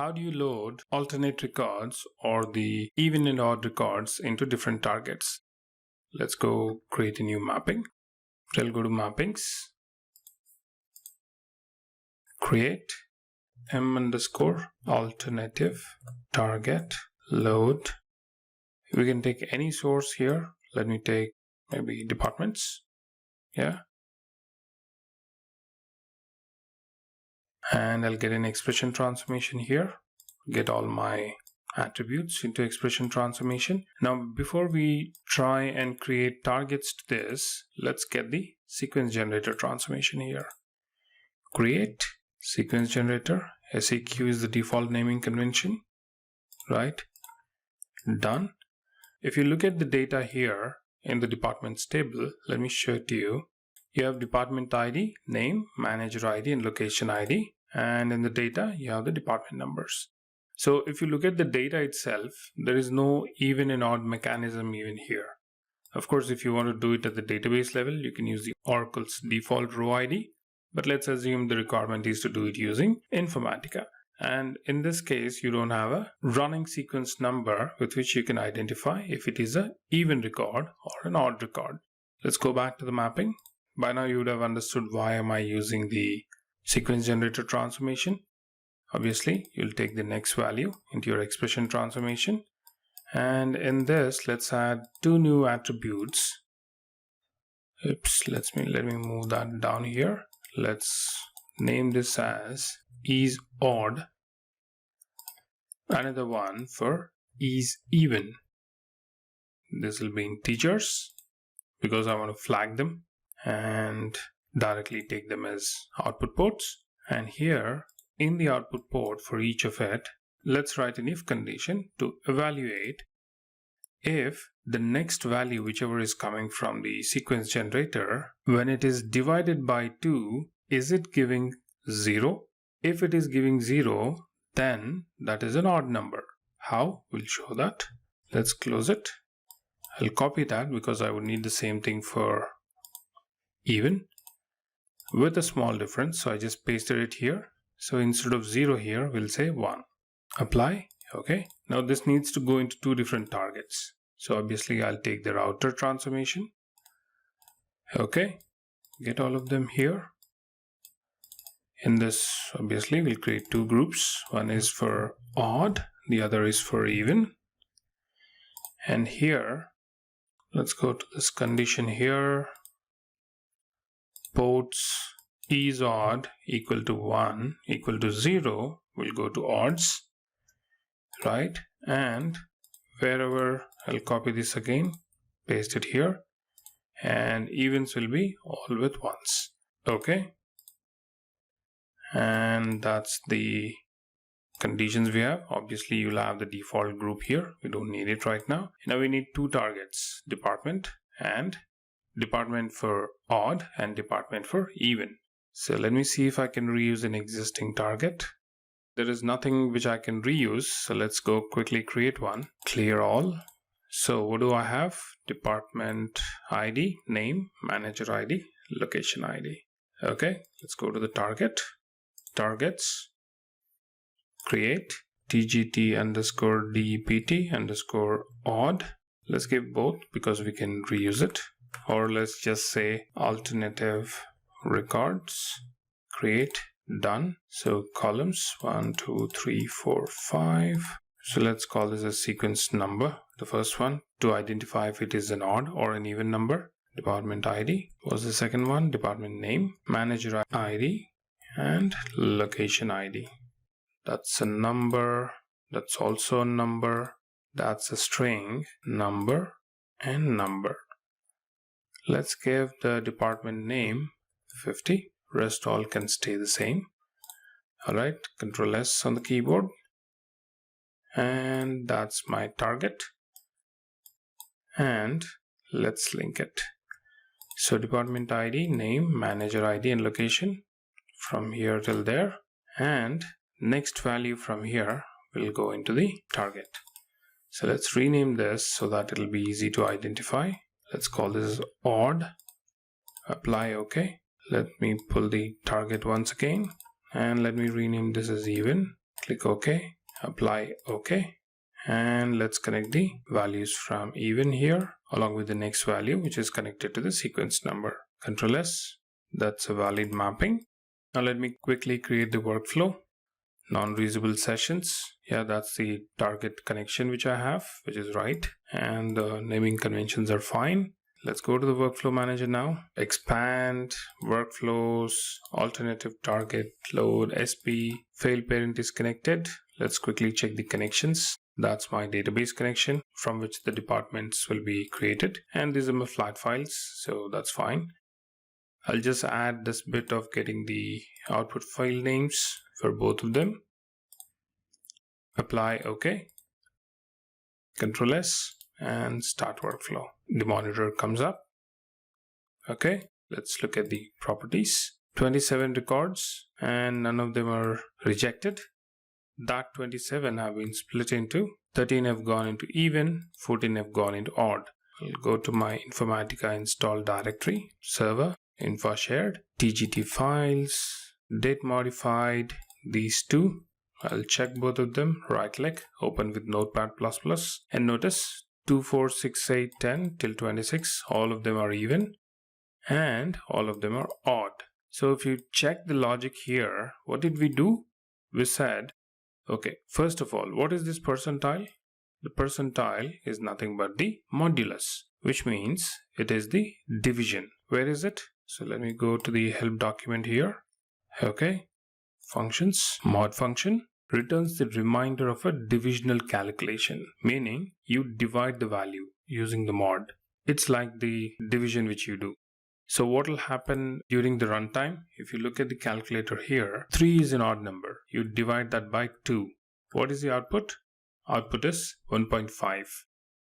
how do you load alternate records or the even and odd records into different targets? Let's go create a new mapping. So I'll go to mappings, create m_alternative target load. We can take any source here. Let me take maybe departments. Yeah. And I'll get an expression transformation here. Get all my attributes into expression transformation. Now, before we try and create targets to this, let's get the sequence generator transformation here. Create sequence generator. SEQ is the default naming convention, right? Done. If you look at the data here in the departments table, let me show it to you. You have department ID, name, manager ID, and location ID. And in the data, you have the department numbers. So if you look at the data itself, there is no even and odd mechanism even here. Of course, if you want to do it at the database level, you can use the Oracle's default row ID. But let's assume the requirement is to do it using Informatica. And in this case, you don't have a running sequence number with which you can identify if it is an even record or an odd record. Let's go back to the mapping. By now, you would have understood why am I using the sequence generator transformation. Obviously, you'll take the next value into your expression transformation. And in this, let's add two new attributes. Oops, let me move that down here. Let's name this as is odd. Another one for is even. This will be integers because I want to flag them and directly take them as output ports. And here in the output port for each of it, let's write an if condition to evaluate if the next value, whichever is coming from the sequence generator, when it is divided by 2, is it giving 0? If it is giving 0, then that is an odd number. How? We'll show that. Let's close it. I'll copy that because I would need the same thing for even with a small difference. So I just pasted it here. So instead of 0 here, we'll say 1. Apply. Okay. Now this needs to go into two different targets. So obviously I'll take the router transformation. Okay. Get all of them here. In this, obviously, we'll create two groups. One is for odd, the other is for even. And here, let's go to this condition here. Ports is odd equal to 1 equal to 0 will go to odds, right? And wherever, I'll copy this again, paste it here, and evens will be all with ones. Okay. And that's the conditions we have. Obviously, you'll have the default group here. We don't need it right now. Now we need two targets, department for odd and department for even. So let me see if I can reuse an existing target. There is nothing which I can reuse. So let's go quickly create one. Clear all. So what do I have? Department ID, name, manager ID, location ID. Okay, let's go to the target. Targets, create tgt_dept_odd. Let's give both because we can reuse it, or let's just say alternative records, create, done. So columns 1 2 3 4 5. So let's call this a sequence number, the first one, to identify if it is an odd or an even number. Department ID was the second one, department name, manager ID, and location ID. That's a number, that's also a number, that's a string, number and number. Let's give the department name 50, rest all can stay the same. Alright, Control S on the keyboard, and that's my target, and let's link it. So department ID, name, manager ID and location from here till there, and next value from here will go into the target. So let's rename this so that it'll be easy to identify. Let's call this odd. Apply. OK. Let me pull the target once again and let me rename this as even. Click OK. apply OK. And let's connect the values from even here along with the next value, which is connected to the sequence number. Control S, that's a valid mapping. Now let me quickly create the workflow. Non-reusable sessions. Yeah, that's the target connection which I have, which is right. And the naming conventions are fine. Let's go to the workflow manager now. Expand, workflows, alternative target, load, SP, fail parent is connected. Let's quickly check the connections. That's my database connection from which the departments will be created. And these are my flat files, so that's fine. I'll just add this bit of getting the output file names for both of them. Apply OK. Control S and start workflow. The monitor comes up. Okay, let's look at the properties. 27 records and none of them are rejected. That 27 have been split into 13 have gone into even, 14 have gone into odd. I'll go to my Informatica install directory, server, info shared, TGT files, date modified, these two. I'll check both of them, right click, open with Notepad++, and notice 2, 4, 6, 8, 10 till 26, all of them are even and all of them are odd. So if you check the logic here, what did we do? We said, okay, first of all, what is this percentile? The percentile is nothing but the modulus, which means it is the division. Where is it? So let me go to the help document here. Okay, functions, mod function returns the remainder of a divisional calculation, meaning you divide the value using the mod. It's like the division which you do. So what will happen during the runtime? If you look at the calculator here, 3 is an odd number. You divide that by 2. What is the output? Output is 1.5,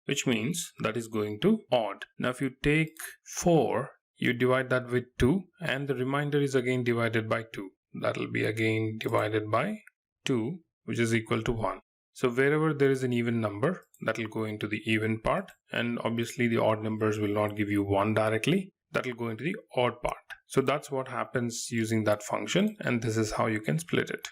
which means that is going to odd. Now if you take 4, you divide that with 2 and the remainder is again divided by 2. That will be again divided by 2, which is equal to 1. So wherever there is an even number, that will go into the even part, and obviously the odd numbers will not give you 1 directly. That will go into the odd part. So that's what happens using that function, and this is how you can split it.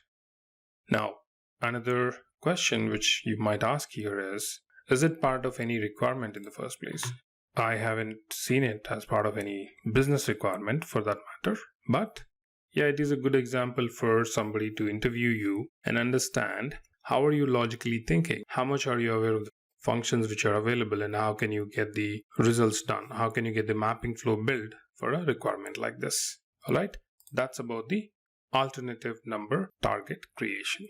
Now, another question which you might ask here is it part of any requirement in the first place? I haven't seen it as part of any business requirement for that matter, but yeah, it is a good example for somebody to interview you and understand how are you logically thinking, how much are you aware of the functions which are available, and how can you get the results done, how can you get the mapping flow built for a requirement like this. All right, that's about the alternative number target creation.